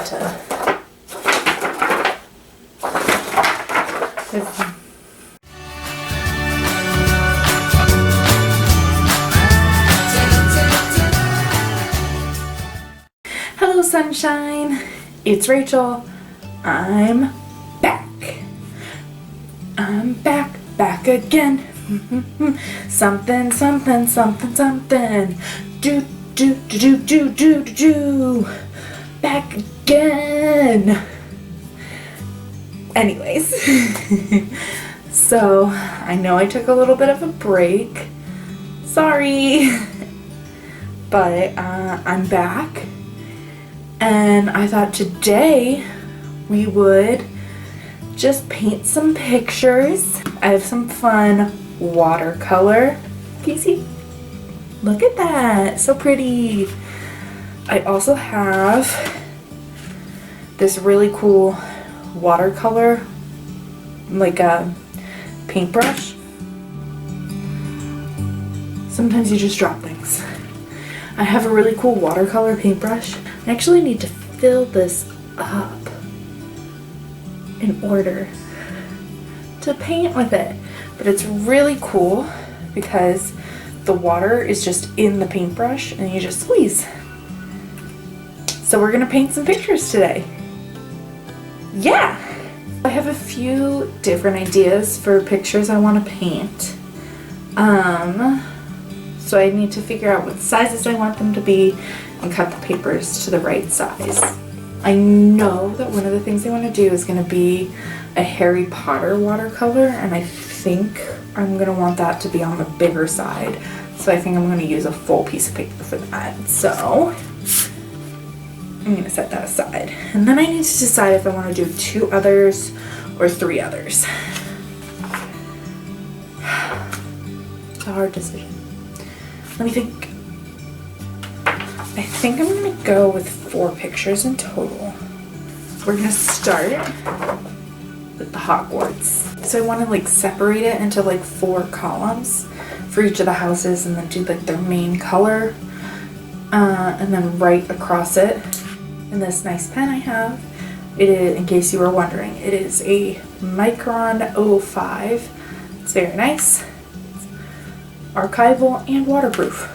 need to... Hello sunshine, it's Rachel. I'm back. I'm back again. Something, something, something, something. Do, do, do, do, do, do, do. Back again. Anyways, so I know I took a little bit of a break. Sorry. But I'm back. And I thought today we would just paint some pictures. I have some fun watercolor. Can you see? Look at that, so pretty. I also have this really cool watercolor, like a paintbrush. Sometimes you just drop things. I have a really cool watercolor paintbrush. I actually need to fill this up in order to paint with it. But it's really cool because the water is just in the paintbrush and you just squeeze. So we're gonna paint some pictures today. Yeah! I have a few different ideas for pictures I want to paint. So I need to figure out what sizes I want them to be and cut the papers to the right size. I know that one of the things I want to do is going to be a Harry Potter watercolor, and I think I'm going to want that to be on the bigger side. So I think I'm going to use a full piece of paper for that. So I'm going to set that aside. And then I need to decide if I want to do 2 others or 3 others. It's a hard decision. Let me think. I think I'm going to go with 4 pictures in total. We're going to start with the Hogwarts. So I want to like separate it into like 4 columns for each of the houses and then do like their main color. And then write across it. And this nice pen I have, it is, in case you were wondering, it is a Micron 05. It's very nice. Archival and waterproof.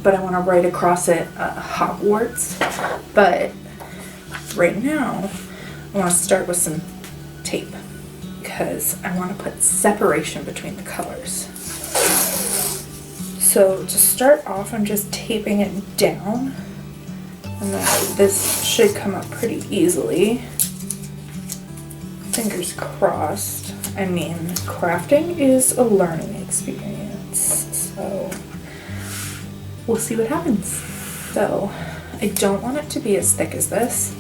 But I want to write across it Hogwarts. But right now I want to start with some tape because I want to put separation between the colors. So to start off, I'm just taping it down, and then this should come up pretty easily. Fingers crossed. I mean, crafting is a learning experience, so we'll see what happens. So I don't want it to be as thick as this,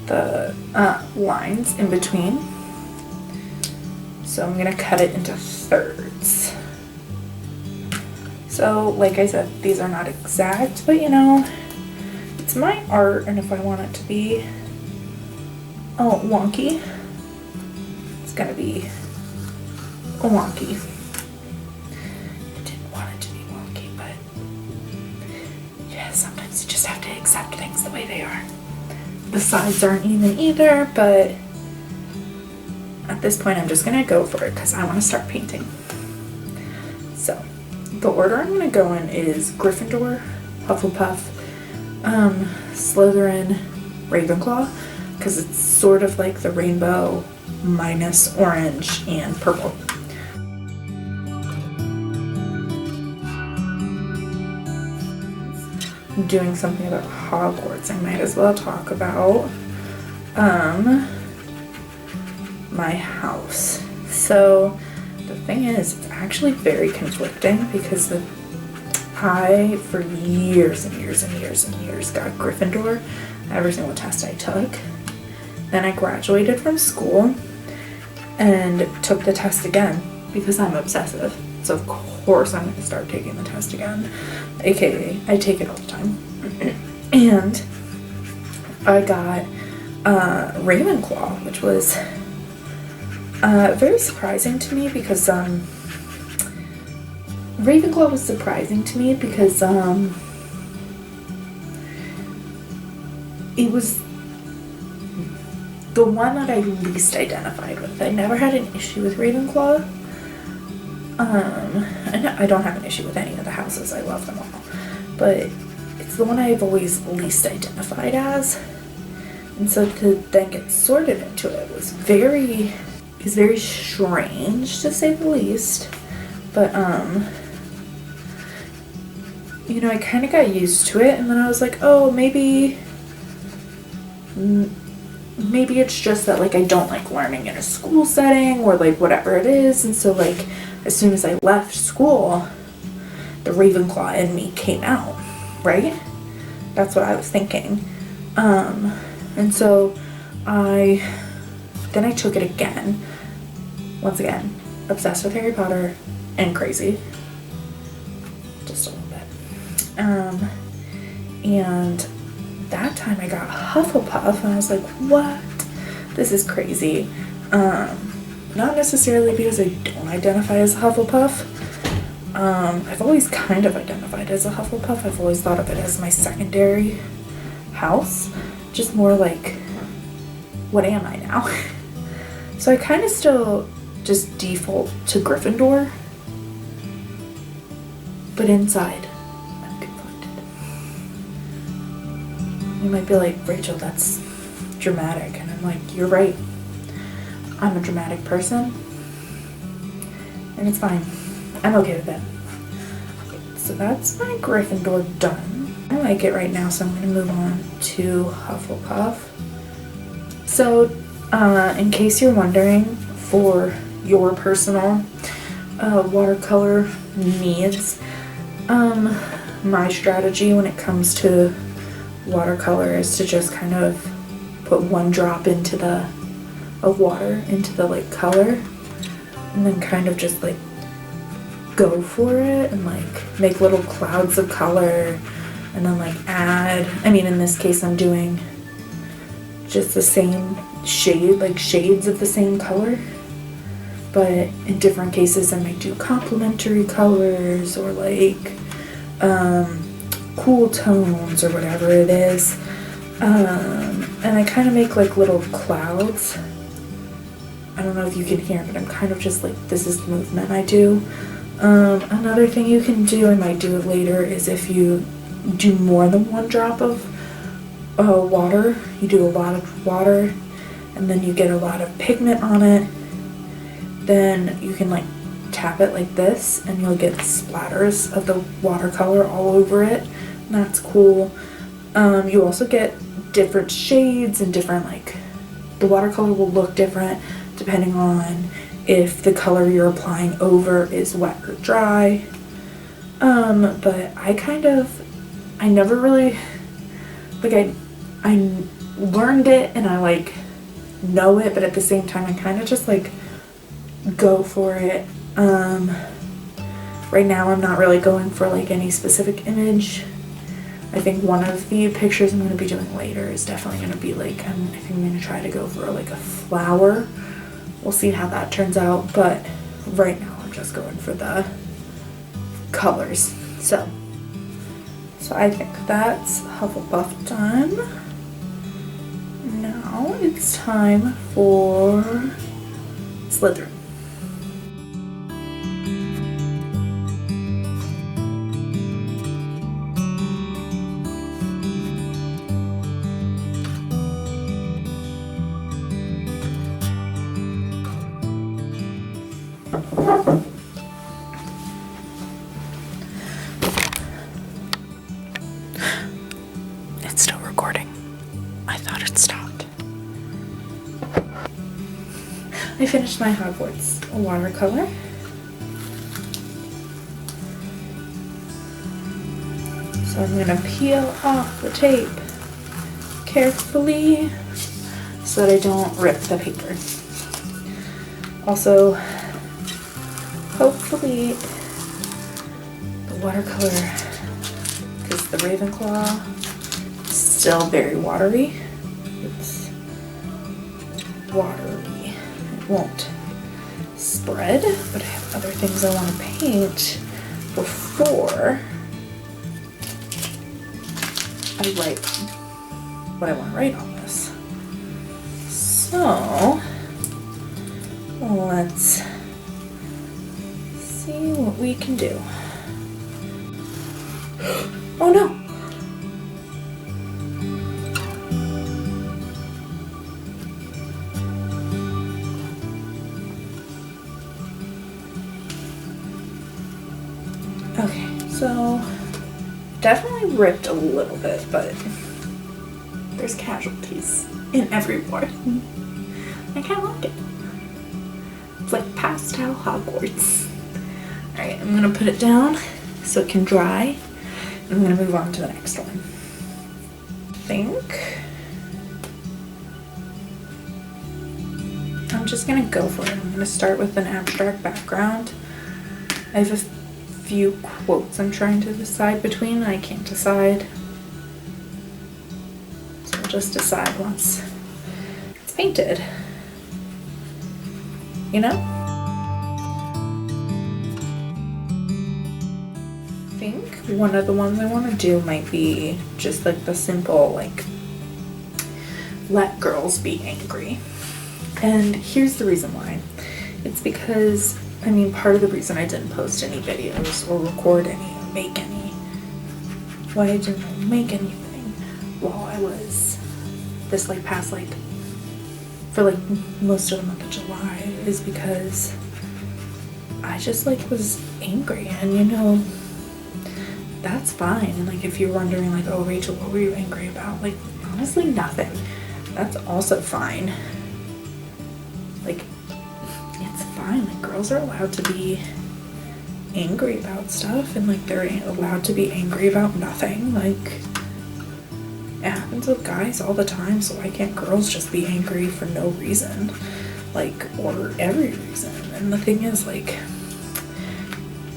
the lines in between. So I'm gonna cut it into thirds. So like I said, these are not exact, but you know, it's my art, and if I want it to be wonky, it's gonna be wonky. I didn't want it to be wonky, but yeah, sometimes you just have to accept things the way they are. The sides aren't even either, but at this point I'm just gonna go for it because I want to start painting. So the order I'm gonna go in is Gryffindor, Hufflepuff, Slytherin, Ravenclaw, because it's sort of like the rainbow minus orange and purple. I'm doing something about Hogwarts. I might as well talk about my house. So the thing is, it's actually very conflicting because I, for years and years and years and years, got Gryffindor every single test I took. Then I graduated from school and took the test again because I'm obsessive. So of course I'm going to start taking the test again, aka I take it all the time. And I got Ravenclaw, which was very surprising to me because Ravenclaw was surprising to me because it was the one that I least identified with. I never had an issue with Ravenclaw. I don't have an issue with any of the houses. I love them all. But it's the one I've always least identified as. And so to then get sorted into it was very strange, to say the least. But, you know, I kind of got used to it, and then I was like, oh, maybe it's just that, like, I don't like learning in a school setting, or, like, whatever it is. And so, like, as soon as I left school, the Ravenclaw in me came out, right? That's what I was thinking. And so I took it again. Once again, obsessed with Harry Potter and crazy. Just a little bit. And that time I got Hufflepuff, and I was like, what? This is crazy. Not necessarily because I don't identify as a Hufflepuff. I've always kind of identified as a Hufflepuff. I've always thought of it as my secondary house. Just more like, what am I now? So I kind of still just default to Gryffindor. But inside, I'm conflicted. You might be like, Rachel, that's dramatic. And I'm like, you're right. I'm a dramatic person. And it's fine. I'm okay with it. So that's my Gryffindor done. I like it right now, so I'm going to move on to Hufflepuff. So, in case you're wondering, for your personal watercolor needs, my strategy when it comes to watercolor is to just kind of put one drop of water into the like color, and then kind of just like go for it and like make little clouds of color, and then like add, I mean in this case I'm doing just the same shade, like shades of the same color, but in different cases I might do complementary colors or like cool tones or whatever it is, and I kind of make like little clouds. I don't know if you can hear, but I'm kind of just like, this is the movement I do. Another thing you can do, I might do it later, is if you do more than one drop of water, you do a lot of water, and then you get a lot of pigment on it, then you can like tap it like this, and you'll get splatters of the watercolor all over it, and that's cool. You also get different shades and different, like, the watercolor will look different depending on if the color you're applying over is wet or dry. But I never really, like, I learned it and I like know it, but at the same time I kind of just like go for it. Right now I'm not really going for like any specific image. I think one of the pictures I'm going to be doing later is definitely going to be like, I think I'm going to try to go for like a flower. We'll see how that turns out, but right now I'm just going for the colors. So I think that's Hufflepuff done. Now it's time for Slytherin. It's still recording. I thought it stopped. I finished my Hogwarts watercolor. So I'm gonna peel off the tape carefully so that I don't rip the paper. Also, hopefully the watercolor, because the Ravenclaw is still very watery. It's watery. It won't spread, but I have other things I want to paint before I write what I want to write on this. So let's see what we can do. Oh no! Okay, so definitely ripped a little bit, but there's casualties in everyone. I kind of like it. It's like pastel Hogwarts. Alright, I'm gonna put it down so it can dry. And I'm gonna move on to the next one. I think I'm just gonna go for it. I'm gonna start with an abstract background. I have a few quotes I'm trying to decide between, and I can't decide. So I'll just decide once it's painted. You know? I think one of the ones I want to do might be just like the simple, like, let girls be angry. And here's the reason why. It's because, I mean, part of the reason I didn't post any videos or record any or make any, why I didn't make anything while I was this like past like for like most of the month of July is because I just like was angry, and you know, that's fine. And like if you're wondering like, oh Rachel, what were you angry about? Like honestly nothing. That's also fine. Like it's fine. Like girls are allowed to be angry about stuff, and like they're allowed to be angry about nothing. Like it happens with guys all the time, so why can't girls just be angry for no reason? Like, or every reason. And the thing is, like,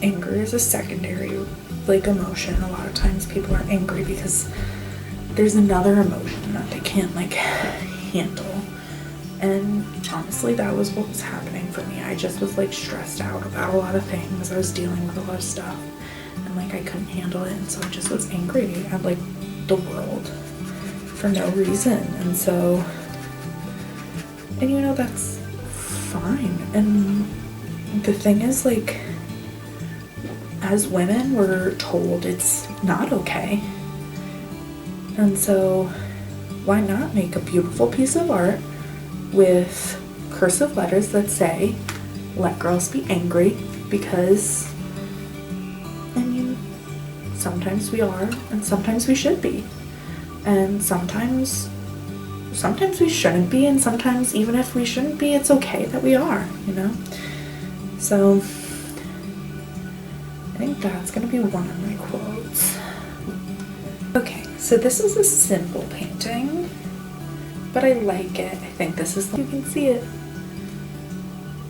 anger is a secondary, like, emotion. A lot of times people are angry because there's another emotion that they can't, like, handle. And honestly, that was what was happening for me. I just was, like, stressed out about a lot of things. I was dealing with a lot of stuff, and, like, I couldn't handle it, and so I just was angry at, like, the world for no reason. And so, and you know, that's fine. And the thing is, like, as women we're told it's not okay, and so why not make a beautiful piece of art with cursive letters that say let girls be angry? Because I mean, sometimes we are, and sometimes we should be. And sometimes we shouldn't be, and sometimes even if we shouldn't be, it's okay that we are, you know? So I think that's gonna be one of my quotes. Okay, so this is a simple painting, but I like it. I think this is, you can see it.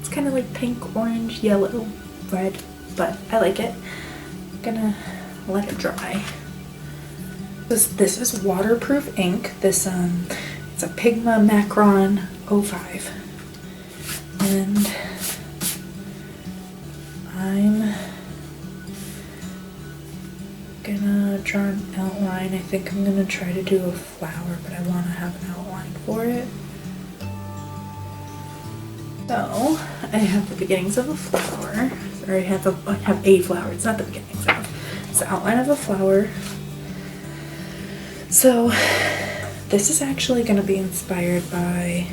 It's kind of like pink, orange, yellow, red, but I like it. I'm gonna let it dry. This is waterproof ink. This it's a Pigma Macron 05, and I'm gonna draw an outline. I think I'm gonna try to do a flower, but I want to have an outline for it. So I have the beginnings of a flower. Or I have a flower. It's not the beginnings of. It's the outline of a flower. So this is actually going to be inspired by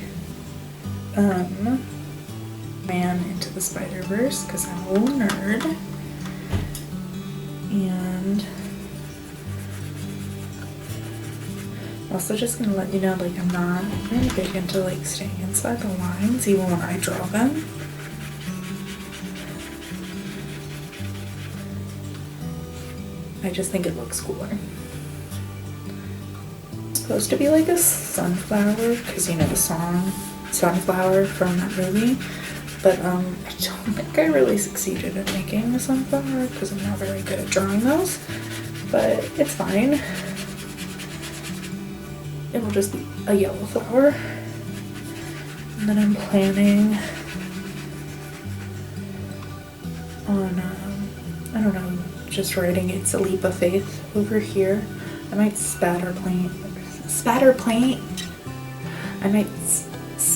Man Into the Spider-Verse, because I'm a little nerd. And I'm also just going to let you know, like, I'm not really big into like staying inside the lines even when I draw them. I just think it looks cooler. Supposed to be like a sunflower, because you know the song Sunflower from that movie, but I don't think I really succeeded in making a sunflower because I'm not very good at drawing those, but it's fine. It will just be a yellow flower. And then I'm planning on I don't know, just writing It's a Leap of Faith over here. I might spatter paint. I might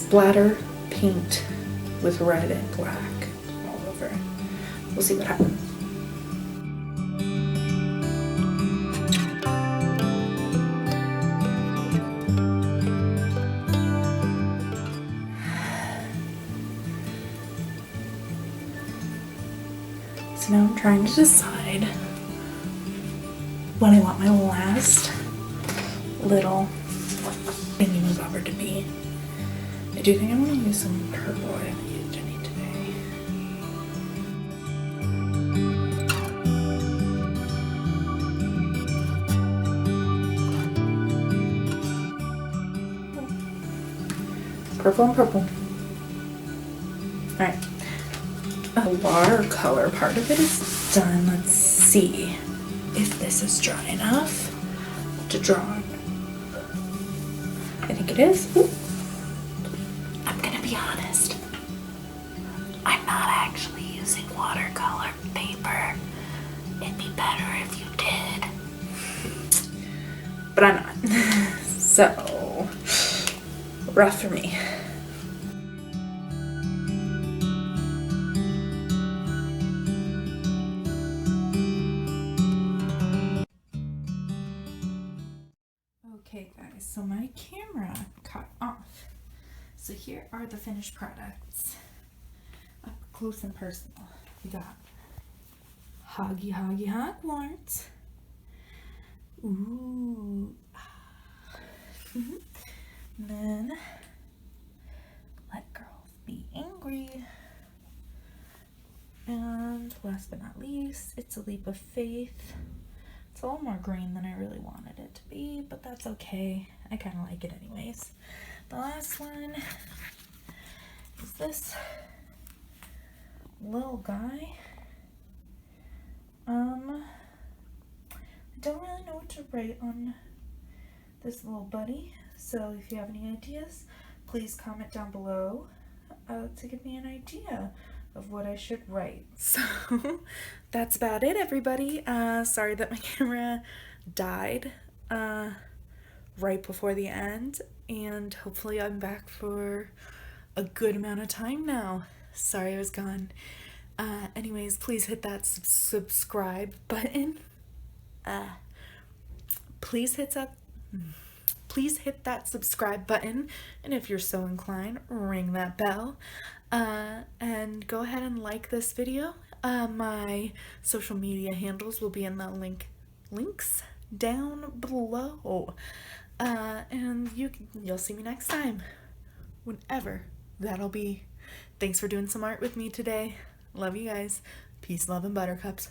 splatter paint with red and black all over. We'll see what happens. So now I'm trying to decide what I want my last little thingy-mabobber to be. I do think I want to use some purple. I haven't used any today. Purple and purple. Alright. The watercolor part of it is done. Let's see if this is dry enough to draw on. I think it is. Ooh. I'm gonna be honest. I'm not actually using watercolor paper. It'd be better if you did. But I'm not. So, rough for me. Okay guys, so my camera cut off. So here are the finished products. Up close and personal. We got Hoggy Hogwarts. Ooh. And then Let Girls Be Angry. And last but not least, It's a Leap of Faith. It's a little more green than I really wanted it to be, but that's okay. I kind of like it anyways. The last one is this little guy. I don't really know what to write on this little buddy, so if you have any ideas, please comment down below to give me an idea of what I should write. So that's about it, everybody. Sorry that my camera died right before the end, and hopefully I'm back for a good amount of time now. Sorry I was gone. Anyways, please hit that subscribe button. Please hit that subscribe button, and if you're so inclined, ring that bell. And go ahead and like this video. My social media handles will be in the links down below. And you'll see me next time, whenever that'll be. Thanks for doing some art with me today. Love you guys. Peace, love, and buttercups.